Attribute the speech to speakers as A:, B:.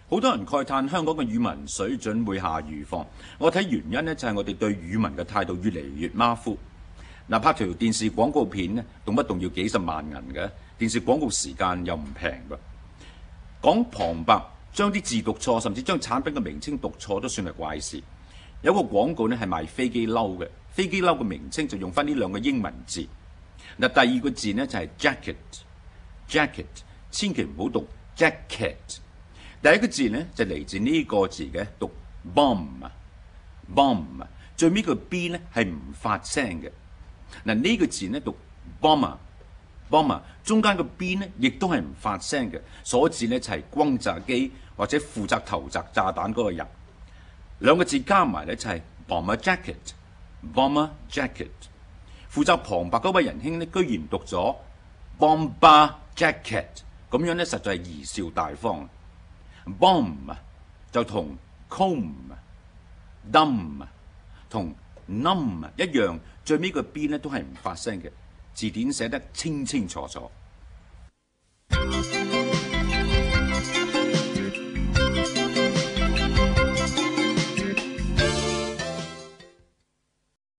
A: 好多人慨嘆香港嘅語文水準會下愈況，我睇原因呢，就係我哋對語文嘅態度越嚟越馬虎。嗱，拍條電視廣告片呢，動不動要幾十萬銀嘅，電視廣告時間又唔平噃。講旁白將啲字讀錯，甚至將產品嘅名稱讀錯，都算係怪事。有個廣告呢係賣飛機褸嘅，飛機褸嘅名稱就用翻呢兩個英文字。嗱，第二個字呢就係 jacket， 千祈唔好讀 jacket。第一個字呢就嚟自呢個字嘅，讀 bomb，最尾個 b 呢係唔發聲嘅。嗱，呢個字呢讀 bomber， 中間個 b 呢亦都係唔發聲嘅，所指呢就係轟炸機或者負責投擲炸彈嗰個人。兩個字加埋呢就係 bomber jacket。負責旁白嗰位仁兄呢，居然讀咗 bomber jacket， 咁樣呢實在係貽笑大方。bomb 就同 comb、dumb 同 num 一樣，最尾個 b 呢都係唔發聲嘅，字典寫得清清楚楚。